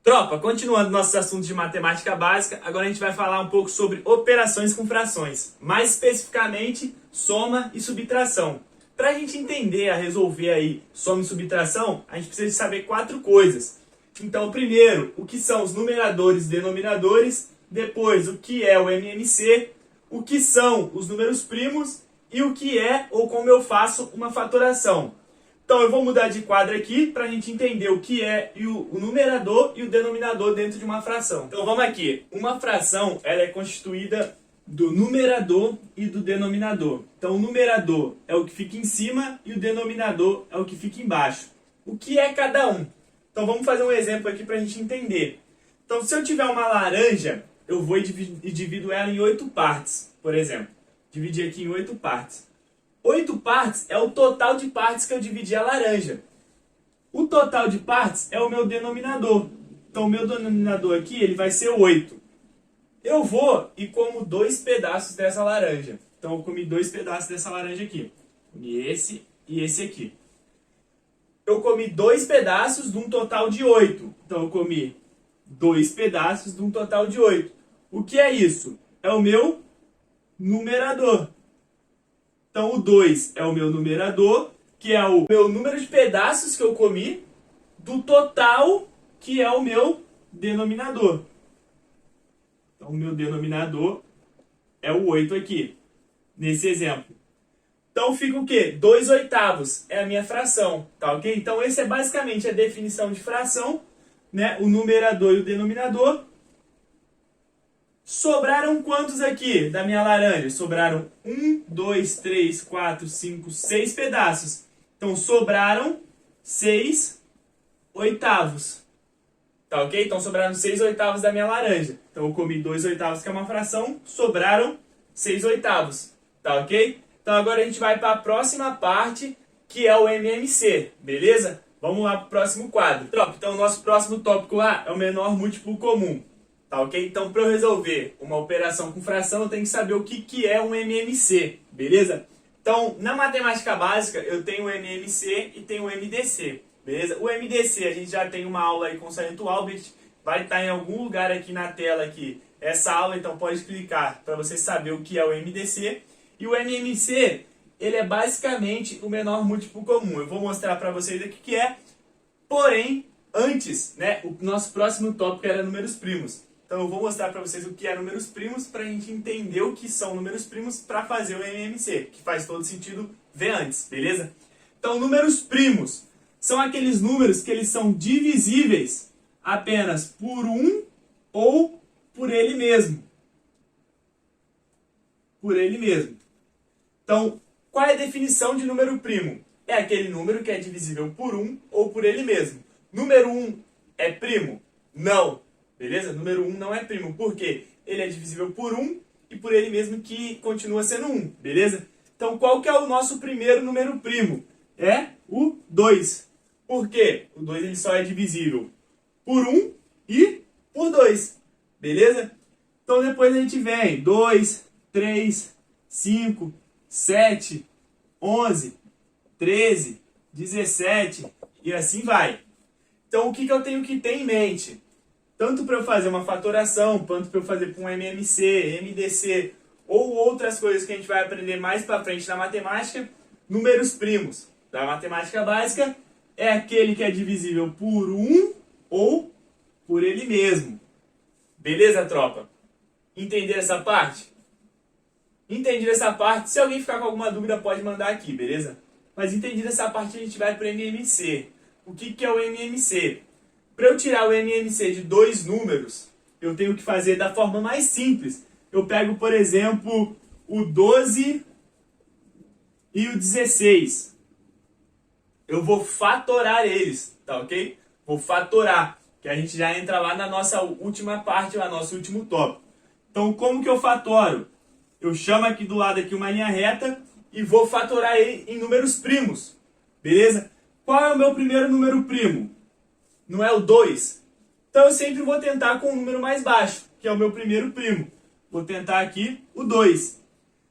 Tropa, continuando nossos assuntos de matemática básica, agora a gente vai falar um pouco sobre operações com frações, mais especificamente soma e subtração. Para a gente entender a resolver aí soma e subtração, a gente precisa de saber 4 coisas. Então, primeiro, o que são os numeradores e denominadores, depois, o que é o MMC, o que são os números primos e o que é ou como eu faço uma fatoração. Então eu vou mudar de quadro aqui para a gente entender o que é o numerador e o denominador dentro de uma fração. Então vamos aqui. Uma fração ela é constituída do numerador e do denominador. Então o numerador é o que fica em cima e o denominador é o que fica embaixo. O que é cada um? Então vamos fazer um exemplo aqui para a gente entender. Então se eu tiver uma laranja, eu vou e divido ela em 8 partes, por exemplo. Dividir aqui em 8 partes. 8 partes é o total de partes que eu dividi a laranja. O total de partes é o meu denominador. Então, o meu denominador aqui ele vai ser 8. Eu vou e como 2 pedaços dessa laranja. Então, eu comi 2 pedaços dessa laranja aqui. Comi esse e esse aqui. Eu comi 2 pedaços de um total de 8. Então, eu comi 2 pedaços de um total de 8. O que é isso? É o meu numerador. Então, o 2 é o meu numerador, que é o meu número de pedaços que eu comi, do total, que é o meu denominador. Então, o meu denominador é o 8 aqui, nesse exemplo. Então, fica o quê? 2 oitavos é a minha fração, tá ok? Então, essa é basicamente a definição de fração, né? O numerador e o denominador. Sobraram quantos aqui da minha laranja? Sobraram 1, 2, 3, 4, 5, 6 pedaços. Então, sobraram 6 oitavos. Tá ok? Então, sobraram 6 oitavos da minha laranja. Então, eu comi 2 oitavos, que é uma fração. Sobraram 6 oitavos. Tá ok? Então, agora a gente vai para a próxima parte, que é o MMC. Beleza? Vamos lá para o próximo quadro. Então, o nosso próximo tópico lá é o menor múltiplo comum. Tá ok? Então, para eu resolver uma operação com fração, eu tenho que saber o que é um MMC, beleza? Então, na matemática básica, eu tenho o MMC e tenho o MDC, beleza? O MDC, a gente já tem uma aula aí com o Sargento Albert, vai estar em algum lugar aqui na tela aqui essa aula, então pode clicar para você saber o que é o MDC. E o MMC, ele é basicamente o menor múltiplo comum. Eu vou mostrar para vocês aqui o que é, porém, antes, né, o nosso próximo tópico era números primos. Então eu vou mostrar para vocês o que é números primos para a gente entender o que são números primos para fazer o MMC, que faz todo sentido ver antes, beleza? Então números primos são aqueles números que eles são divisíveis apenas por 1 ou por ele mesmo. Por ele mesmo. Então, qual é a definição de número primo? É aquele número que é divisível por 1 ou por ele mesmo. Número 1 é primo? Não. Beleza? Número 1 não é primo. Por quê? Ele é divisível por 1 e por ele mesmo que continua sendo 1. Beleza? Então, qual que é o nosso primeiro número primo? É o 2. Por quê? O 2 ele só é divisível por 1 e por 2. Beleza? Então, depois a gente vem 2, 3, 5, 7, 11, 13, 17 e assim vai. Então, o que eu tenho que ter em mente? Tanto para eu fazer uma fatoração, quanto para eu fazer com um MMC, MDC ou outras coisas que a gente vai aprender mais para frente na matemática, números primos da matemática básica é aquele que é divisível por 1 ou por ele mesmo. Beleza, tropa? Entenderam essa parte? Entendido essa parte? Se alguém ficar com alguma dúvida, pode mandar aqui, beleza? Mas entendido essa parte, a gente vai para o MMC. O que é o MMC? Para eu tirar o MMC de 2 números, eu tenho que fazer da forma mais simples. Eu pego, por exemplo, o 12 e o 16. Eu vou fatorar eles, tá ok? Vou fatorar, que a gente já entra lá na nossa última parte, lá, nosso último tópico. Então, como que eu fatoro? Eu chamo aqui do lado aqui uma linha reta e vou fatorar ele em números primos, beleza? Qual é o meu primeiro número primo? Não é o 2? Então eu sempre vou tentar com o número mais baixo, que é o meu primeiro primo. Vou tentar aqui o 2.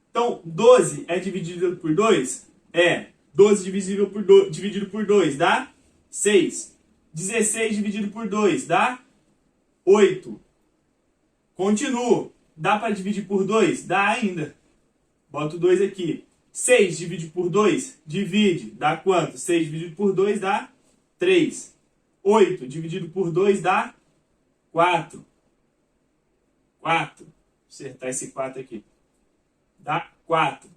Então, 12 é dividido por 2? É. 12 dividido por 2 dá 6. 16 dividido por 2 dá 8. Continuo. Dá para dividir por 2? Dá ainda. Boto 2 aqui. 6 divide por 2? Divide. Dá quanto? 6 dividido por 2 dá 3. 8 dividido por 2 dá 4. 4. Vou acertar esse 4 aqui. Dá 4.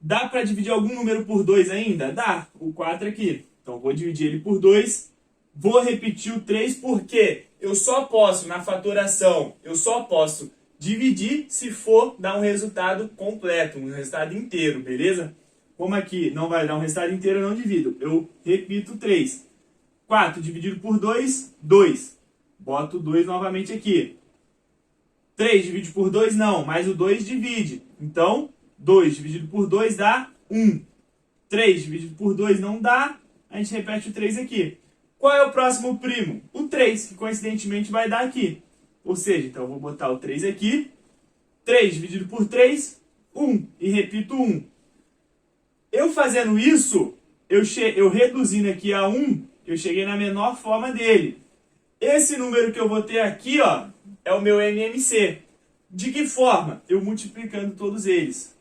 Dá para dividir algum número por 2 ainda? Dá. O 4 aqui. Então, vou dividir ele por 2. Vou repetir o 3 porque eu só posso, na fatoração, eu só posso dividir se for dar um resultado completo, um resultado inteiro, beleza? Como aqui não vai dar um resultado inteiro, eu não divido. Eu repito 3. 4 dividido por 2, 2. Boto 2 novamente aqui. 3 divide por 2, não, mas o 2 divide. Então, 2 dividido por 2 dá 1. 3 dividido por 2 não dá, a gente repete o 3 aqui. Qual é o próximo primo? O 3, que coincidentemente vai dar aqui. Ou seja, então eu vou botar o 3 aqui. 3 dividido por 3, 1. E repito 1. Eu fazendo isso, eu reduzindo aqui a 1, eu cheguei na menor forma dele. Esse número que eu vou ter aqui, ó, é o meu MMC. De que forma? Eu multiplicando todos eles.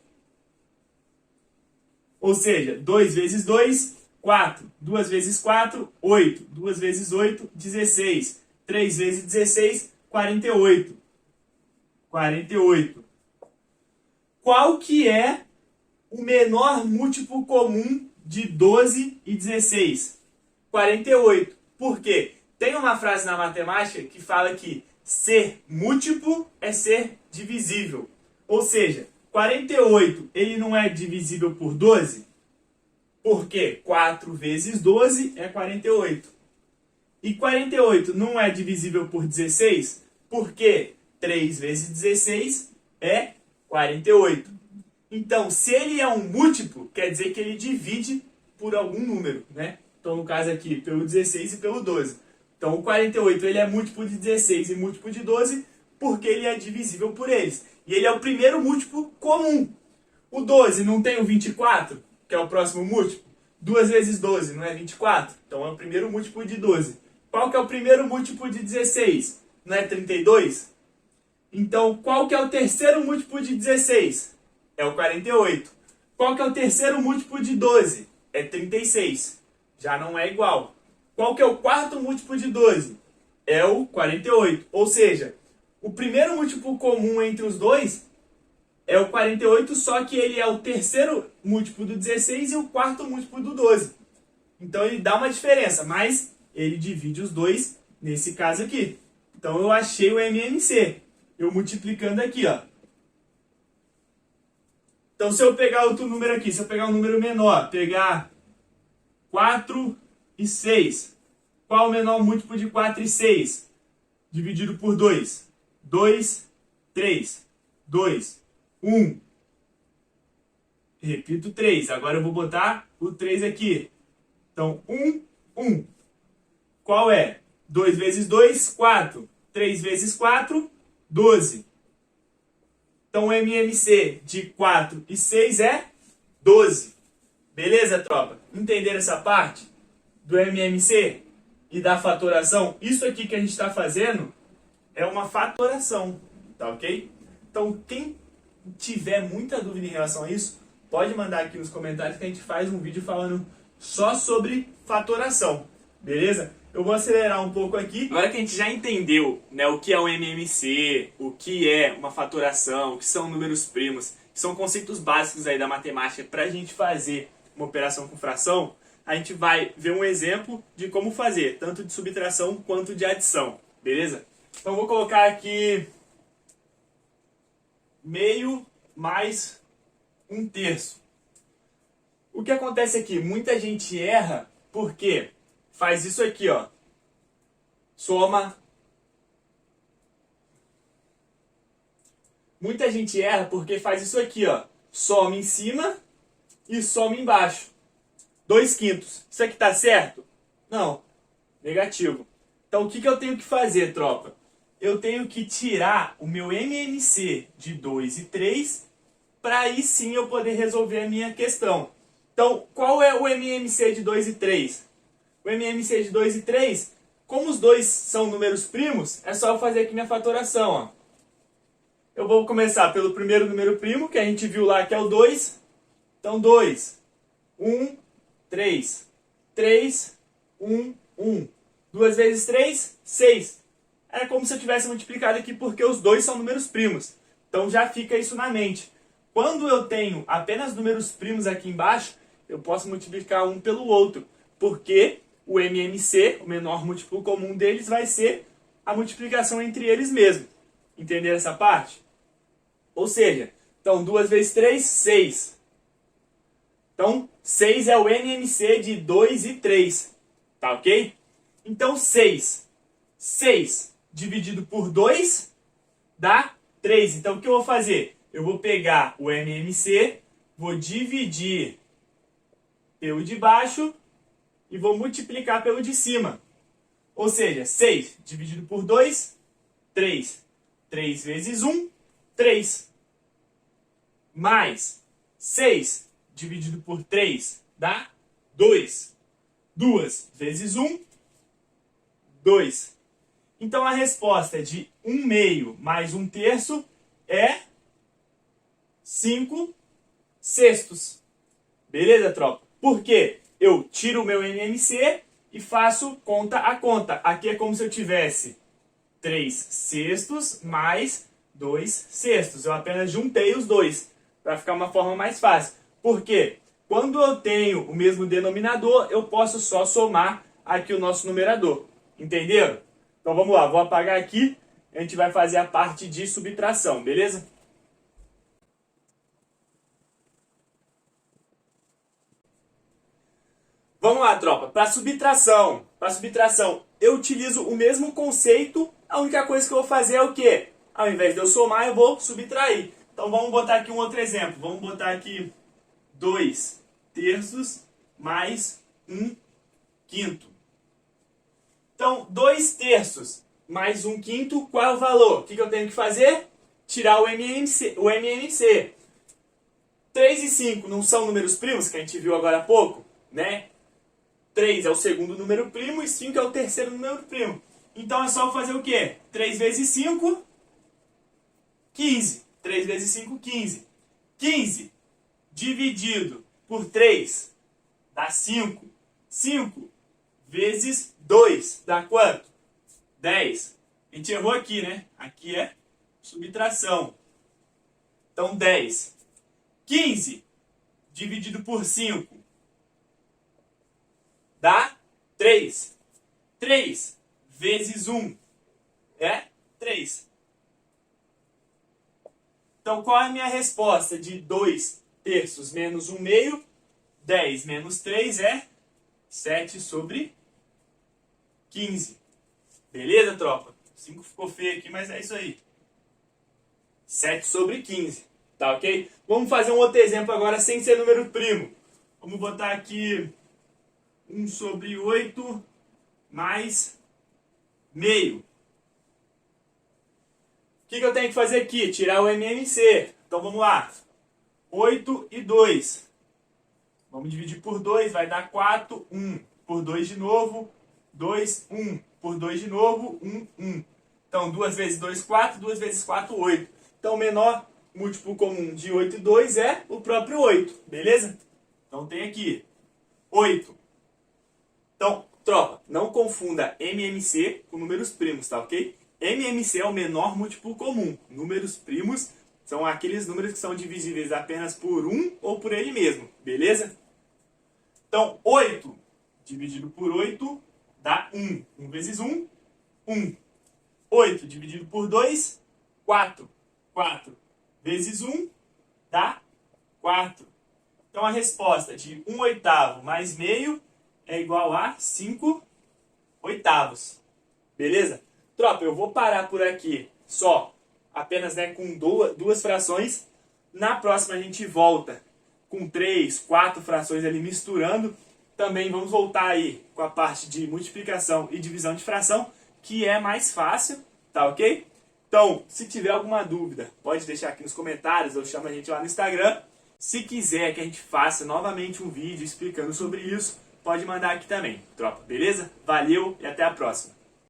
Ou seja, 2 vezes 2, 4. 2 vezes 4, 8. 2 vezes 8, 16. 3 vezes 16, 48. 48. Qual que é o menor múltiplo comum de 12 e 16? 48. Por quê? Tem uma frase na matemática que fala que ser múltiplo é ser divisível. Ou seja, 48 ele não é divisível por 12? Porque 4 vezes 12 é 48. E 48 não é divisível por 16? Porque 3 vezes 16 é 48. Então, se ele é um múltiplo, quer dizer que ele divide por algum número, né? Então, no caso aqui, pelo 16 e pelo 12. Então, o 48 ele é múltiplo de 16 e múltiplo de 12 porque ele é divisível por eles. E ele é o primeiro múltiplo comum. O 12 não tem o 24, que é o próximo múltiplo? 2 vezes 12 não é 24? Então, é o primeiro múltiplo de 12. Qual que é o primeiro múltiplo de 16? Não é 32? Então, qual que é o terceiro múltiplo de 16? É o 48. Qual que é o terceiro múltiplo de 12? É 36. Já não é igual. Qual que é o quarto múltiplo de 12? É o 48. Ou seja, o primeiro múltiplo comum entre os dois é o 48, só que ele é o terceiro múltiplo do 16 e o quarto múltiplo do 12. Então ele dá uma diferença, mas ele divide os dois nesse caso aqui. Então eu achei o MMC. Eu multiplicando aqui, ó. Então se eu pegar outro número aqui, se eu pegar um número menor, pegar 4 e 6. Qual o menor múltiplo de 4 e 6? Dividido por 2. 2, 3, 2, 1. Repito 3. Agora eu vou botar o 3 aqui. Então, 1, 1. Qual é? 2 vezes 2, 4. 3 vezes 4, 12. Então, o MMC de 4 e 6 é 12. Beleza, tropa? Entenderam essa parte do MMC e da fatoração? Isso aqui que a gente está fazendo é uma fatoração, tá ok? Então, quem tiver muita dúvida em relação a isso, pode mandar aqui nos comentários que a gente faz um vídeo falando só sobre fatoração, beleza? Eu vou acelerar um pouco aqui. Agora que a gente já entendeu, né, o que é o MMC, o que é uma fatoração, o que são números primos, que são conceitos básicos aí da matemática para a gente fazer uma operação com fração, a gente vai ver um exemplo de como fazer, tanto de subtração quanto de adição, beleza? Então eu vou colocar aqui meio mais 1/3. O que acontece aqui? Muita gente erra porque faz isso aqui, ó. Soma. Muita gente erra porque faz isso aqui, ó. Soma em cima e soma embaixo. 2/5. Isso aqui tá certo? Não. Negativo. Então o que eu tenho que fazer, tropa? Eu tenho que tirar o meu MMC de 2 e 3 para aí sim eu poder resolver a minha questão. Então, qual é o MMC de 2 e 3? O MMC de 2 e 3 Como os dois são números primos, é só eu fazer aqui minha fatoração, ó. Eu vou começar pelo primeiro número primo, que a gente viu lá que é o 2. Então, 2, 1, 3. 3, 1, 1. 2 vezes 3, 6. É como se eu tivesse multiplicado aqui, porque os dois são números primos. Então, já fica isso na mente. Quando eu tenho apenas números primos aqui embaixo, eu posso multiplicar um pelo outro, porque o MMC, o menor múltiplo comum deles, vai ser a multiplicação entre eles mesmo. Entenderam essa parte? Ou seja, então 2 vezes 3, 6. Então, 6 é o MMC de 2 e 3. Tá ok? Então, 6. 6 dividido por 2 dá 3. Então, o que eu vou fazer? Eu vou pegar o MMC, vou dividir pelo de baixo e vou multiplicar pelo de cima. Ou seja, 6 dividido por 2, 3. 3 vezes 1, 3. Mais 6 dividido por 3 dá 2. 2 vezes 1, 2. Então a resposta de 1 meio mais 1 terço é 5 sextos. Beleza, tropa? Por quê? Eu tiro o meu MMC e faço conta a conta. Aqui é como se eu tivesse 3 sextos mais 2 sextos. Eu apenas juntei os dois para ficar uma forma mais fácil. Por quê? Quando eu tenho o mesmo denominador, eu posso só somar aqui o nosso numerador. Entenderam? Então vamos lá, vou apagar aqui. A gente vai fazer a parte de subtração, beleza? Vamos lá, tropa. Para subtração, eu utilizo o mesmo conceito. A única coisa que eu vou fazer é o quê? Ao invés de eu somar, eu vou subtrair. Então vamos botar aqui um outro exemplo. Vamos botar aqui 2 terços mais 1 quinto. Então, 2 terços mais 1 quinto, qual é o valor? O que eu tenho que fazer? Tirar o MMC. 3 e 5 não são números primos, que a gente viu agora há pouco, né? 3 é o segundo número primo e 5 é o terceiro número primo. Então é só fazer o quê? 3 vezes 5, 15. 3 vezes 5, 15. 15 dividido por 3 dá 5. 5 vezes 2 dá quanto? 10. A gente errou aqui, né? Aqui é subtração. Então 10. 15 dividido por 5 dá 3. 3 vezes 1 é 3. Então, qual é a minha resposta de 2 terços menos 1 meio? 10 menos 3 é 7 sobre 15. Beleza, tropa? 5 ficou feio aqui, mas é isso aí. 7 sobre 15. Tá ok? Vamos fazer um outro exemplo agora sem ser número primo. Vamos botar aqui 1 sobre 8 mais meio. O que eu tenho que fazer aqui? Tirar o MMC. Então vamos lá. 8 e 2. Vamos dividir por 2, vai dar 4, 1. Por 2 de novo, 2, 1. Por 2 de novo, 1, 1. Então 2 vezes 2, 4. 2 vezes 4, 8. Então o menor múltiplo comum de 8 e 2 é o próprio 8. Beleza? Então tem aqui 8. Então, tropa, não confunda MMC com números primos, tá ok? MMC é o menor múltiplo comum. Números primos são aqueles números que são divisíveis apenas por 1 ou por ele mesmo, beleza? Então, 8 dividido por 8 dá 1. 1 vezes 1, 1. 8 dividido por 2, 4. 4 vezes 1 dá 4. Então, a resposta de 1 oitavo mais meio é igual a 5 oitavos. Beleza? Tropa, eu vou parar por aqui só, apenas com duas frações. Na próxima a gente volta com 3, 4 frações ali misturando. Também vamos voltar aí com a parte de multiplicação e divisão de fração, que é mais fácil, tá ok? Então, se tiver alguma dúvida, pode deixar aqui nos comentários ou chama a gente lá no Instagram. Se quiser que a gente faça novamente um vídeo explicando sobre isso, pode mandar aqui também, tropa, beleza? Valeu e até a próxima!